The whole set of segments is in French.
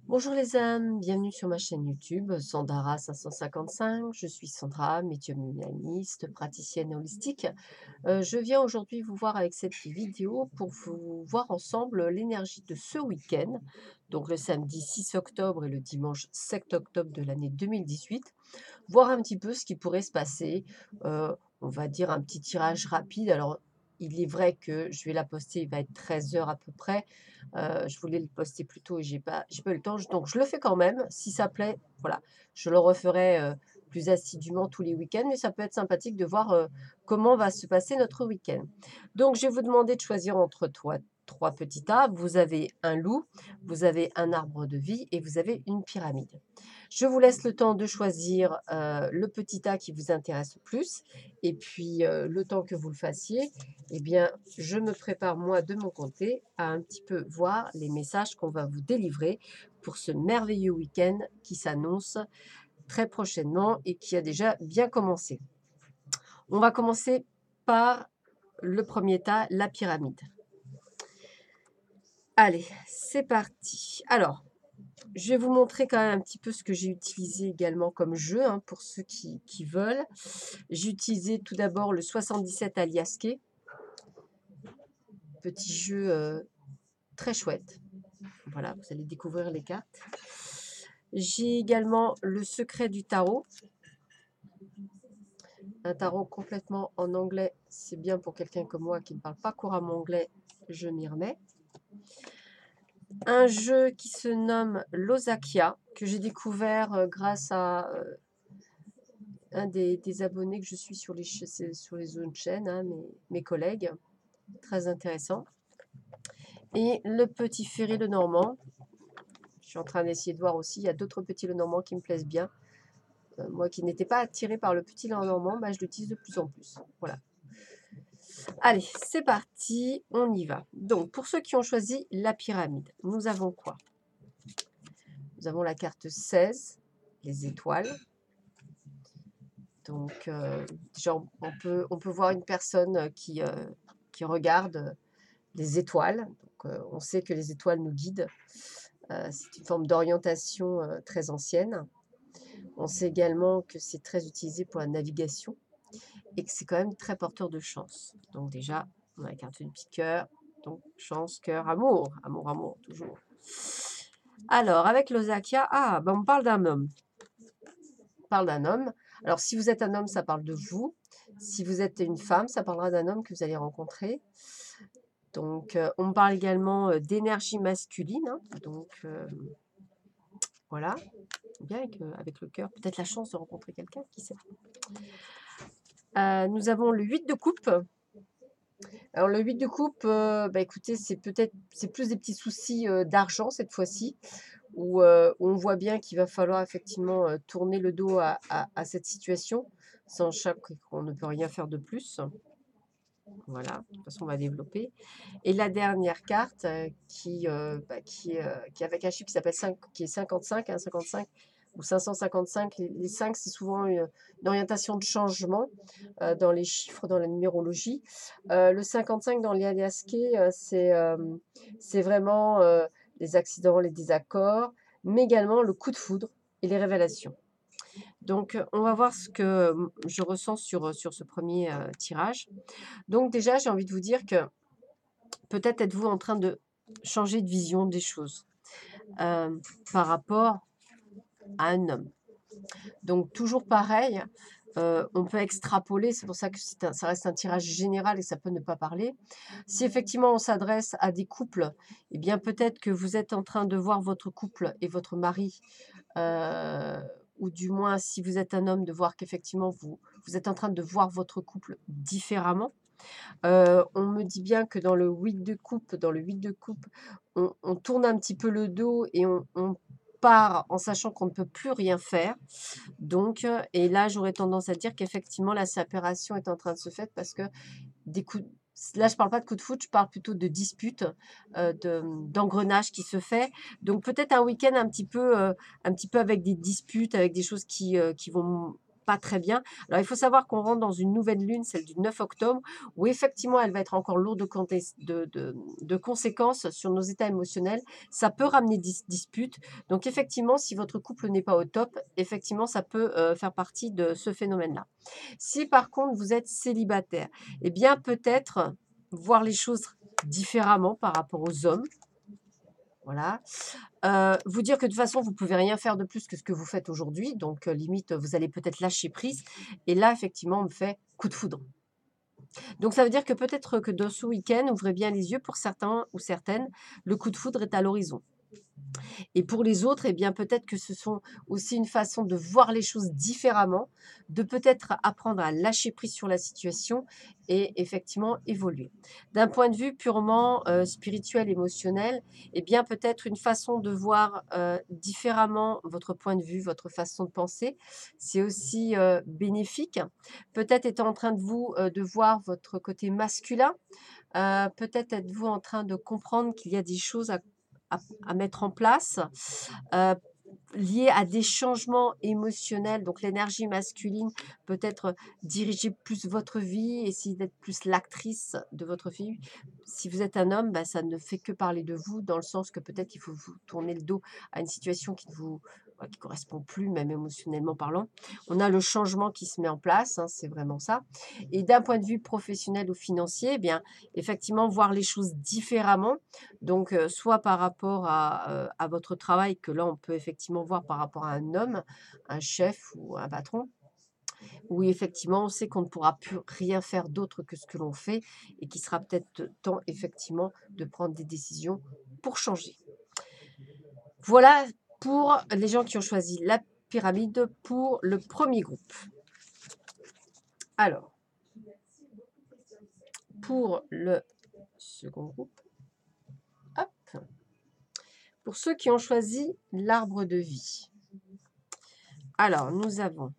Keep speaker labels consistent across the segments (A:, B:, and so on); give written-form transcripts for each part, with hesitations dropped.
A: Bonjour les âmes, bienvenue sur ma chaîne YouTube Sandara 555. Je suis Sandra, médium humaniste, praticienne holistique. Je viens aujourd'hui vous voir avec cette vidéo pour vous voir ensemble l'énergie de ce week-end, donc le samedi 6 octobre et le dimanche 7 octobre de l'année 2018. Voir un petit peu ce qui pourrait se passer. On va dire un petit tirage rapide. Alors, il est vrai que je vais la poster, il va être 13 h à peu près. Je voulais le poster plus tôt et j'ai pas eu le temps. Donc, je le fais quand même. Si ça plaît, voilà, je le referai plus assidûment tous les week-ends. Mais ça peut être sympathique de voir comment va se passer notre week-end. Donc, je vais vous demander de choisir entre trois petits arbres. Vous avez un loup, vous avez un arbre de vie et vous avez une pyramide. Je vous laisse le temps de choisir le petit tas qui vous intéresse le plus. Et puis, le temps que vous le fassiez, eh bien, je me prépare, moi, de mon côté, à un petit peu voir les messages qu'on va vous délivrer pour ce merveilleux week-end qui s'annonce très prochainement et qui a déjà bien commencé. On va commencer par le premier tas, la pyramide. Allez, c'est parti. Alors, je vais vous montrer quand même un petit peu ce que j'ai utilisé également comme jeu, hein, pour ceux qui veulent. J'ai utilisé tout d'abord le 77 Aliasqué, petit jeu très chouette. Voilà, vous allez découvrir les cartes. J'ai également le secret du tarot. Un tarot complètement en anglais, c'est bien pour quelqu'un comme moi qui ne parle pas couramment anglais, je m'y remets. Un jeu qui se nomme l'Osakia, que j'ai découvert grâce à un des abonnés que je suis sur les autres chaînes, hein, mes collègues. Très intéressant. Et le petit ferry le normand. Je suis en train d'essayer de voir aussi. Il y a d'autres petits le normand qui me plaisent bien. Moi qui n'étais pas attirée par le petit le normand, bah, je l'utilise de plus en plus. Voilà. Allez, c'est parti, on y va. Donc, pour ceux qui ont choisi la pyramide, nous avons quoi? Nous avons la carte 16, les étoiles. Donc, déjà, on peut voir une personne qui regarde les étoiles. Donc, on sait que les étoiles nous guident. C'est une forme d'orientation très ancienne. On sait également que c'est très utilisé pour la navigation et que c'est quand même très porteur de chance. Donc déjà, on a la carte du piqueur. Donc chance, cœur, amour. Amour, amour, toujours. Alors, avec l'Osakia, ben on parle d'un homme. On parle d'un homme. Alors, si vous êtes un homme, ça parle de vous. Si vous êtes une femme, ça parlera d'un homme que vous allez rencontrer. Donc, on parle également d'énergie masculine, hein. Donc, voilà, bien avec le cœur. Peut-être la chance de rencontrer quelqu'un, qui sait. Nous avons le 8 de coupe. Alors, le 8 de coupe, bah, écoutez, c'est plus des petits soucis d'argent cette fois-ci, où on voit bien qu'il va falloir effectivement tourner le dos à cette situation, sachant qu'on ne peut rien faire de plus. Voilà, de toute façon, on va développer. Et la dernière carte qui est avec un chiffre qui s'appelle 5, qui est 55, hein, 55 ou 555. Les 5, c'est souvent une orientation de changement dans les chiffres, dans la numérologie. Le 55 dans l'Aliasqué, c'est vraiment les accidents, les désaccords, mais également le coup de foudre et les révélations. Donc, on va voir ce que je ressens sur ce premier tirage. Donc déjà, j'ai envie de vous dire que peut-être êtes-vous en train de changer de vision des choses par rapport à un homme. Donc toujours pareil, on peut extrapoler, c'est pour ça que ça reste un tirage général et ça peut ne pas parler. Si effectivement on s'adresse à des couples, eh bien peut-être que vous êtes en train de voir votre couple et votre mari, ou du moins si vous êtes un homme, de voir qu'effectivement vous êtes en train de voir votre couple différemment. On me dit bien que dans le 8 de coupe, on tourne un petit peu le dos et on part en sachant qu'on ne peut plus rien faire. Donc, et là, j'aurais tendance à dire qu'effectivement, la séparation est en train de se faire parce que des coups là, je parle pas de coup de foot, je parle plutôt de dispute, d'engrenage qui se fait. Donc peut-être un week-end un petit peu avec des disputes, avec des choses qui vont pas très bien. Alors, il faut savoir qu'on rentre dans une nouvelle lune, celle du 9 octobre, où effectivement, elle va être encore lourde de conséquences sur nos états émotionnels. Ça peut ramener disputes. Donc, effectivement, si votre couple n'est pas au top, effectivement, ça peut faire partie de ce phénomène-là. Si par contre, vous êtes célibataire, eh bien, peut-être voir les choses différemment par rapport aux hommes. Voilà. Vous dire que de toute façon, vous pouvez rien faire de plus que ce que vous faites aujourd'hui. Donc, limite, vous allez peut-être lâcher prise. Et là, effectivement, on me fait coup de foudre. Donc, ça veut dire que peut-être que dans ce week-end, ouvrez bien les yeux pour certains ou certaines, le coup de foudre est à l'horizon. Et pour les autres, eh bien, peut-être que ce sont aussi une façon de voir les choses différemment, de peut-être apprendre à lâcher prise sur la situation et effectivement évoluer. D'un point de vue purement spirituel, émotionnel, eh bien, peut-être une façon de voir différemment votre point de vue, votre façon de penser, c'est aussi bénéfique. Peut-être étant en train de vous de voir votre côté masculin, peut-être êtes-vous en train de comprendre qu'il y a des choses à mettre en place, heu, liées à des changements émotionnels. Donc l'énergie masculine peut-être diriger plus votre vie, essayer d'être plus l'actrice de votre vie. Si vous êtes un homme, bah, ça ne fait que parler de vous, dans le sens que peut-être qu'il faut vous tourner le dos à une situation qui ne vous voilà, qui correspond plus, même émotionnellement parlant. On a le changement qui se met en place, hein, c'est vraiment ça. Et d'un point de vue professionnel ou financier, eh bien, effectivement, voir les choses différemment. Donc, soit par rapport à votre travail, que là, on peut effectivement voir par rapport à un homme, un chef ou un patron, où effectivement, on sait qu'on ne pourra plus rien faire d'autre que ce que l'on fait et qu'il sera peut-être temps, effectivement, de prendre des décisions pour changer. Voilà pour les gens qui ont choisi la pyramide pour le premier groupe. Alors, pour le second groupe, hop, pour ceux qui ont choisi l'arbre de vie. Alors, nous avons,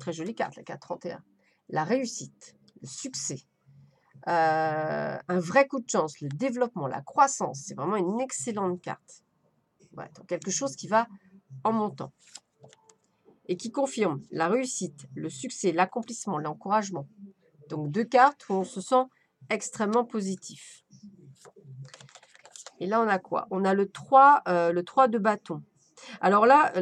A: très jolie carte, la carte 31. La réussite, le succès, un vrai coup de chance, le développement, la croissance. C'est vraiment une excellente carte. Ouais, donc quelque chose qui va en montant et qui confirme la réussite, le succès, l'accomplissement, l'encouragement. Donc, deux cartes où on se sent extrêmement positif. Et là, on a quoi? On a le 3 de bâton. Alors là,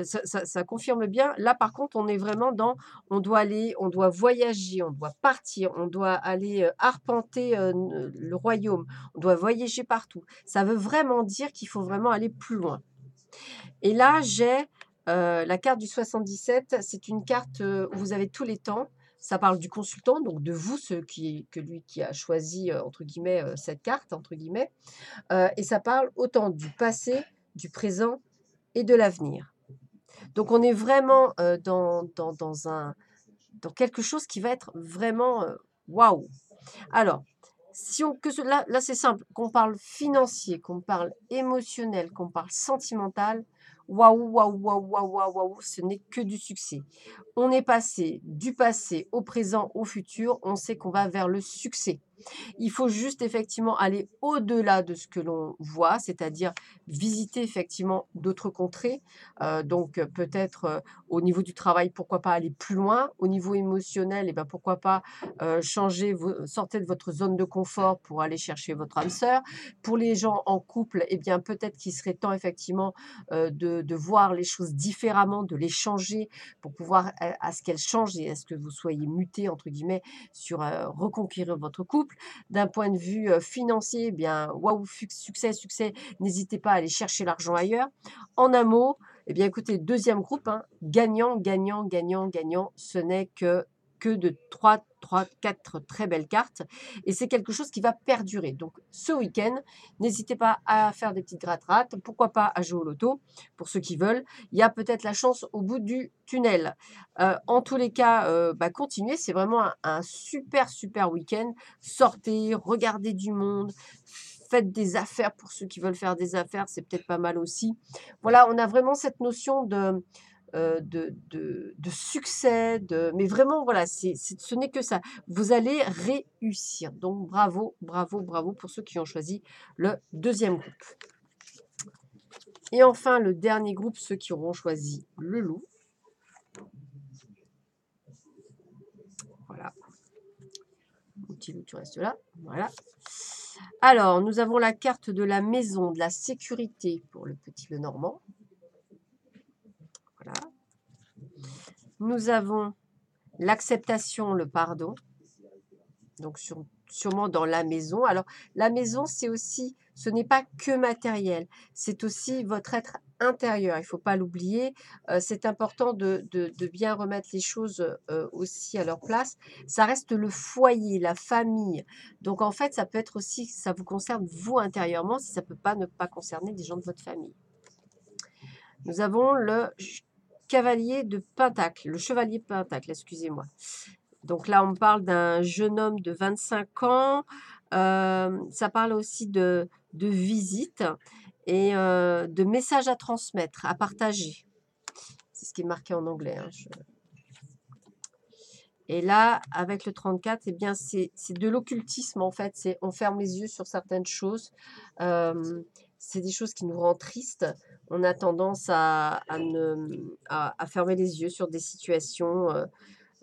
A: ça confirme bien. Là, par contre, on est vraiment dans, on doit aller, on doit voyager, on doit partir, on doit aller arpenter le royaume, on doit voyager partout. Ça veut vraiment dire qu'il faut vraiment aller plus loin. Et là, j'ai la carte du 77. C'est une carte où vous avez tous les temps. Ça parle du consultant, donc de vous, lui qui a choisi, entre guillemets, cette carte, entre guillemets. Et ça parle autant du passé, du présent et de l'avenir. Donc on est vraiment, dans quelque chose qui va être vraiment, waouh! Alors, si on que ce là c'est simple, qu'on parle financier, qu'on parle émotionnel, qu'on parle sentimental, waouh, waouh, waouh, waouh, waouh, waouh, ce n'est que du succès. On est passé du passé au présent, au futur, on sait qu'on va vers le succès. Il faut juste effectivement aller au-delà de ce que l'on voit, c'est-à-dire visiter effectivement d'autres contrées. Donc peut-être, au niveau du travail, pourquoi pas aller plus loin? Au niveau émotionnel, et ben, pourquoi pas, changer sortir de votre zone de confort pour aller chercher votre âme sœur. Pour les gens en couple, eh bien, peut-être qu'il serait temps effectivement, de voir les choses différemment, de les changer pour pouvoir à ce qu'elles changent et à ce que vous soyez «mutés» entre guillemets sur, reconquérir votre couple. D'un point de vue, financier, eh bien, waouh, succès, succès, n'hésitez pas à aller chercher l'argent ailleurs. En un mot, eh bien, écoutez, deuxième groupe, hein, gagnant, gagnant, gagnant, gagnant, ce n'est que de trois, 4 très belles cartes et c'est quelque chose qui va perdurer. Donc ce week-end, n'hésitez pas à faire des petites gratte-rates, pourquoi pas à jouer au loto pour ceux qui veulent. Il y a peut-être la chance au bout du tunnel. En tous les cas, bah, continuez, c'est vraiment un super, super week-end. Sortez, regardez du monde, faites des affaires pour ceux qui veulent faire des affaires, c'est peut-être pas mal aussi. Voilà, on a vraiment cette notion de succès, mais vraiment, voilà, ce n'est que ça. Vous allez réussir. Donc bravo, bravo, bravo pour ceux qui ont choisi le deuxième groupe. Et enfin, le dernier groupe, ceux qui auront choisi le loup. petit loup, tu restes là. Voilà. Alors, nous avons la carte de la maison, de la sécurité pour le petit Lenormand. Voilà. Nous avons l'acceptation, le pardon. Donc, sûrement dans la maison. Alors, la maison, c'est aussi, ce n'est pas que matériel, c'est aussi votre être intérieur. Il ne faut pas l'oublier. C'est important de bien remettre les choses aussi à leur place. Ça reste le foyer, la famille. Donc, en fait, ça peut être aussi, ça vous concerne vous intérieurement, si ça ne peut pas ne pas concerner des gens de votre famille. Nous avons le cavalier de Pentacle, le chevalier de Pentacle, excusez-moi. Donc là, on parle d'un jeune homme de 25 ans. Ça parle aussi de visite et de messages à transmettre, à partager. C'est ce qui est marqué en anglais. Hein, Et là, avec le 34, eh bien, c'est de l'occultisme en fait. On ferme les yeux sur certaines choses. C'est des choses qui nous rendent tristes. On a tendance à fermer les yeux sur des situations.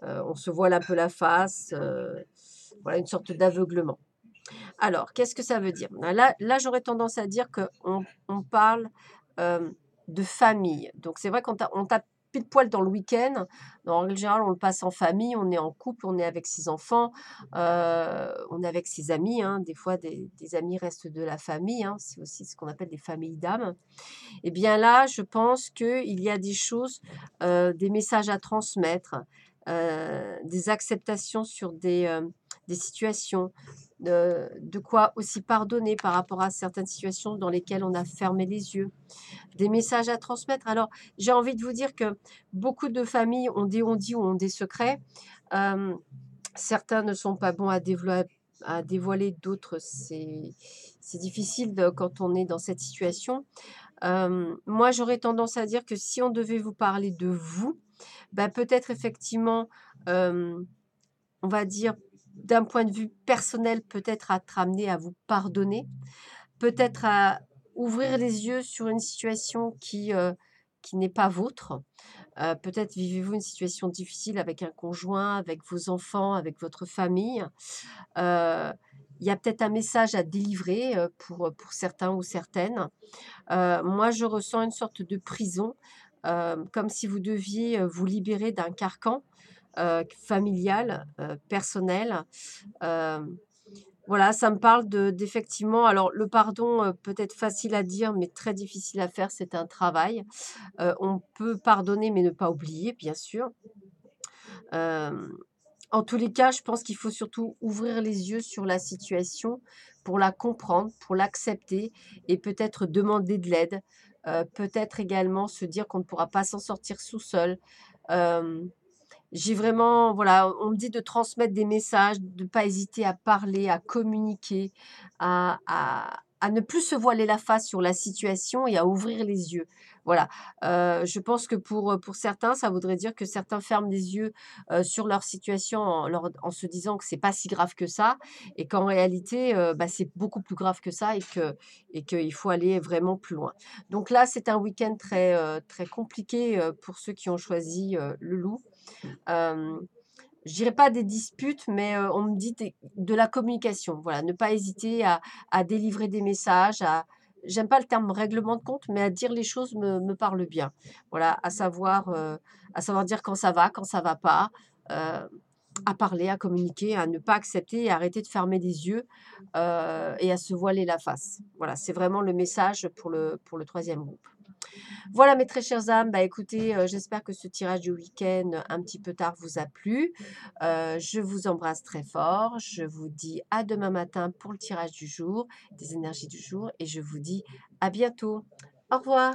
A: On se voile un peu la face. Voilà, une sorte d'aveuglement. Alors, qu'est-ce que ça veut dire? Là, j'aurais tendance à dire qu'on parle de famille. Donc, c'est vrai qu'on tape pile poil dans le week-end. En règle générale, on le passe en famille, on est en couple, on est avec ses enfants, on est avec ses amis. Hein. Des fois, des amis restent de la famille. Hein. C'est aussi ce qu'on appelle des familles d'âme. Et bien là, je pense qu'il y a des choses, des messages à transmettre, des acceptations sur des situations, de quoi aussi pardonner par rapport à certaines situations dans lesquelles on a fermé les yeux, des messages à transmettre. Alors, j'ai envie de vous dire que beaucoup de familles ont des on-dit ou ont des secrets. Certains ne sont pas bons à dévoiler, d'autres, c'est difficile quand on est dans cette situation. Moi, j'aurais tendance à dire que si on devait vous parler de vous, bah, peut-être effectivement, on va dire d'un point de vue personnel, peut-être à être amené à vous pardonner, peut-être à ouvrir les yeux sur une situation qui n'est pas vôtre. Peut-être vivez-vous une situation difficile avec un conjoint, avec vos enfants, avec votre famille. Heu, il y a peut-être un message à délivrer, pour certains ou certaines. Moi, je ressens une sorte de prison, comme si vous deviez, vous libérer d'un carcan, familial, personnel. Hem, voilà, ça me parle d'effectivement alors le pardon, peut-être facile à dire, mais très difficile à faire, c'est un travail. On peut pardonner, mais ne pas oublier, bien sûr. Hem, en tous les cas, je pense qu'il faut surtout ouvrir les yeux sur la situation pour la comprendre, pour l'accepter et peut-être demander de l'aide. Peut-être également se dire qu'on ne pourra pas s'en sortir sous seul. Hem, j'ai vraiment voilà, on me dit de transmettre des messages, de ne pas hésiter à parler, à communiquer, à ne plus se voiler la face sur la situation et à ouvrir les yeux. Voilà, je pense que pour certains, ça voudrait dire que certains ferment les yeux, sur leur situation en se disant que c'est pas si grave que ça et qu'en réalité, bah, c'est beaucoup plus grave que ça et qu'il faut aller vraiment plus loin. Donc là, c'est un week-end très compliqué, pour ceux qui ont choisi, le loup. Hem, je dirais pas des disputes, mais on me dit de la communication. Voilà, ne pas hésiter à délivrer des messages, j'aime pas le terme règlement de compte, mais à dire les choses me parle bien. Voilà, à savoir dire quand ça va pas, heu, à parler, à communiquer, à ne pas accepter et arrêter de fermer les yeux, et à se voiler la face. Voilà, c'est vraiment le message pour le 3e groupe. Voilà mes très chères âmes, bah écoutez, j'espère que ce tirage du week-end un petit peu tard vous a plu. Je vous embrasse très fort. Je vous dis à demain matin pour le tirage du jour, des énergies du jour et je vous dis à bientôt. Au revoir.